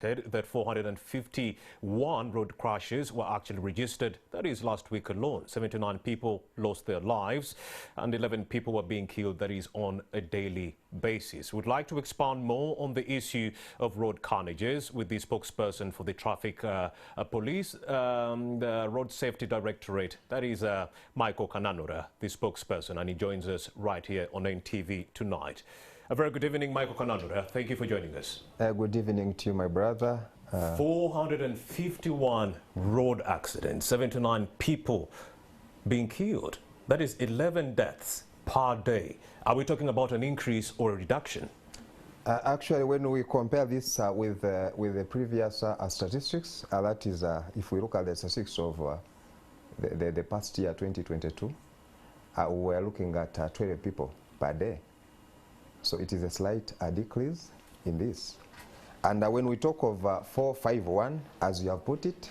That 451 road crashes were actually registered. That is last week alone. 79 people lost their lives and 11 people were being killed. That is on a daily basis. We'd like to expand more on the issue of road carnages with the spokesperson for the traffic police, the Road Safety Directorate. That is Micheal Kananura, the spokesperson, and he joins us right here on NTV tonight. A very good evening, Micheal Kananura. Thank you for joining us. Good evening to you, my brother. 451 road accidents, 79 people being killed. That is 11 deaths per day. Are we talking about an increase or a reduction? Actually, when we compare this with the previous statistics, that is, if we look at the statistics of the past year, 2022, we're looking at 12 people per day. So it is a slight decrease in this. And when we talk of 451, as you have put it,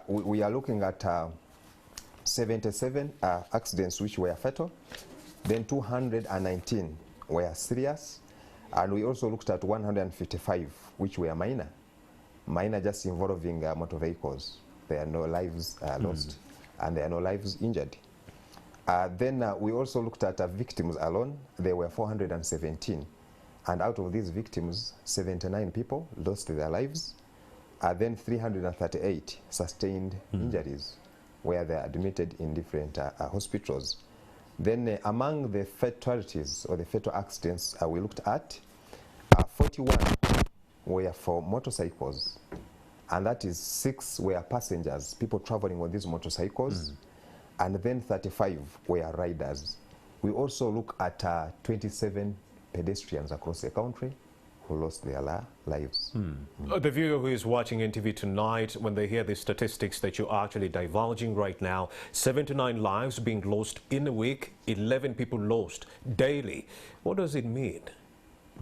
we are looking at 77 accidents which were fatal, then 219 were serious, and we also looked at 155 which were minor just involving motor vehicles. There are no lives lost and there are no lives injured. Then we also looked at victims alone. There were 417. And out of these victims, 79 people lost their lives. Then 338 sustained injuries where they are admitted in different hospitals. Then among the fatalities or the fatal accidents we looked at, 41 were for motorcycles. And that is 6 were passengers, people traveling on these motorcycles. And then 35 were riders. We also look at 27 pedestrians across the country who lost their lives. The viewer who is watching NTV tonight, when they hear the statistics that you're actually divulging right now, 79 lives being lost in a week, 11 people lost daily. What does it mean?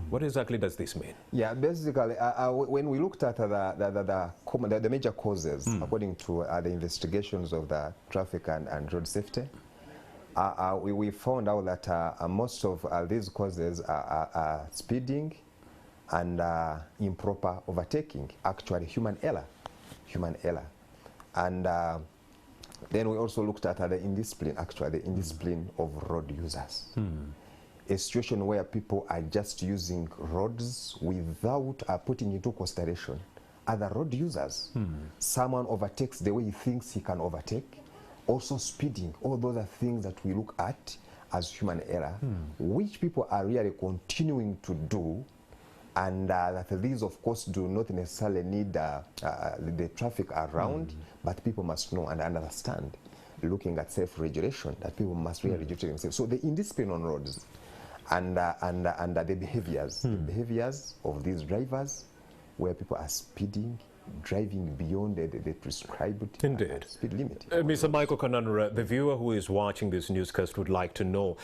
What exactly does this mean? Yeah, basically, when we looked at the major causes, according to the investigations of the traffic and road safety, we found out that most of these causes are speeding and improper overtaking, actually human error. And then we also looked at the indiscipline, actually the indiscipline of road users. A situation where people are just using roads without putting into consideration other road users. Someone overtakes the way he thinks he can overtake. Also speeding. All those are things that we look at as human error, which people are really continuing to do, and that these, of course, do not necessarily need the traffic around, but people must know and understand, looking at self-regulation, that people must really regulate themselves. So the indiscipline on roads, and the behaviors of these drivers, where people are speeding, driving beyond the prescribed speed limit. Mr. Micheal Kananura, the viewer who is watching this newscast would like to know,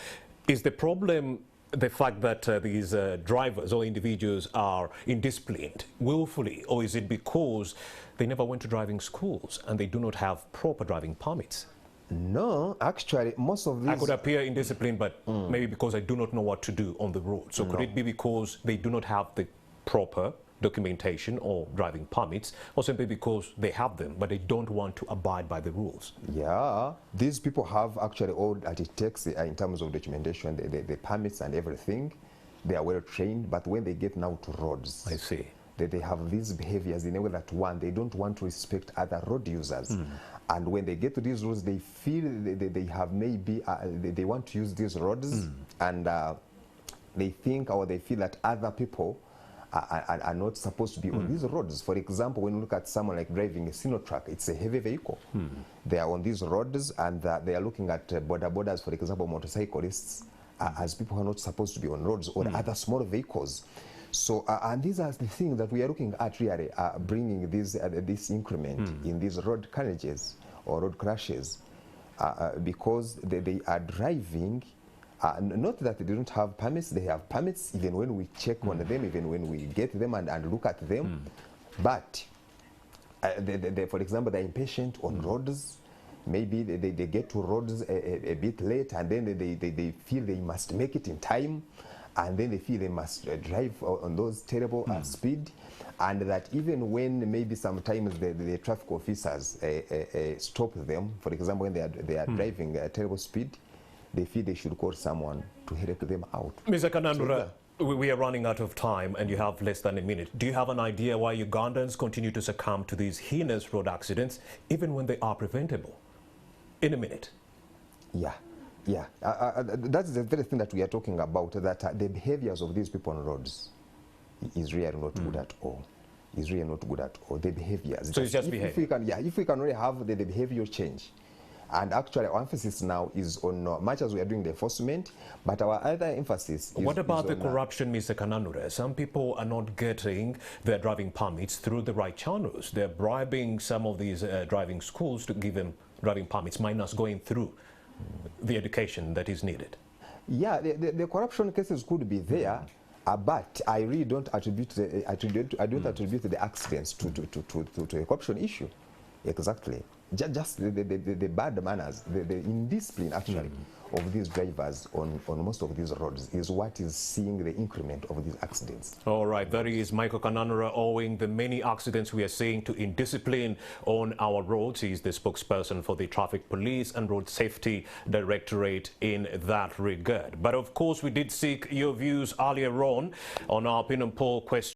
is the problem the fact that these drivers or individuals are indisciplined willfully, or is it because they never went to driving schools and they do not have proper driving permits? No, actually, most of these... I could appear indisciplined, but maybe because I do not know what to do on the road. So could it be because they do not have the proper documentation or driving permits, or simply because they have them, but they don't want to abide by the rules? Yeah, these people have actually all that it takes in terms of documentation, the permits and everything. They are well trained, but when they get now to roads... I see. They have these behaviors in a way that, one, they don't want to respect other road users. And when they get to these roads, they feel they have maybe, they want to use these roads, and they think or they feel that other people are not supposed to be on these roads. For example, when you look at someone like driving a Sinotrack, it's a heavy vehicle. They are on these roads and they are looking at Boda Bodas, for example, motorcyclists, as people who are not supposed to be on roads, or other small vehicles. So, and these are the things that we are looking at really, bringing this increment in these road carnages or road crashes, because they are driving, not that they don't have permits, they have permits even when we check on them, even when we get them and look at them, but for example, they're impatient on roads. Maybe they get to roads a bit late, and then they feel they must make it in time. and then they feel they must drive on those terrible speed, and that even when maybe sometimes the traffic officers stop them, for example, when they are driving at terrible speed, they feel they should call someone to help them out. Mr. Kananura, we are running out of time and you have less than a minute. Do you have an idea why Ugandans continue to succumb to these heinous road accidents even when they are preventable? In a minute. Yeah. That's the very thing that we are talking about, that the behaviors of these people on roads is really not good at all. Is really not good at all. The behaviors. So it's just behavior. If we can really have the behavioral change. And actually our emphasis now is on, much as we are doing the enforcement, but our other emphasis is... What about the corruption, Mr. Kananura? Some people are not getting their driving permits through the right channels. They're bribing some of these driving schools to give them driving permits, minus going through the education that is needed. Yeah, the corruption cases could be there, but I really don't attribute the accidents to a corruption issue. Exactly. Just the bad manners, the indiscipline actually of these drivers on most of these roads is what is seeing the increment of these accidents. All right, that is Micheal Kananura, owing the many accidents we are seeing to indiscipline on our roads. He is the spokesperson for the Traffic Police and Road Safety Directorate in that regard. But of course, we did seek your views earlier on our opinion poll question.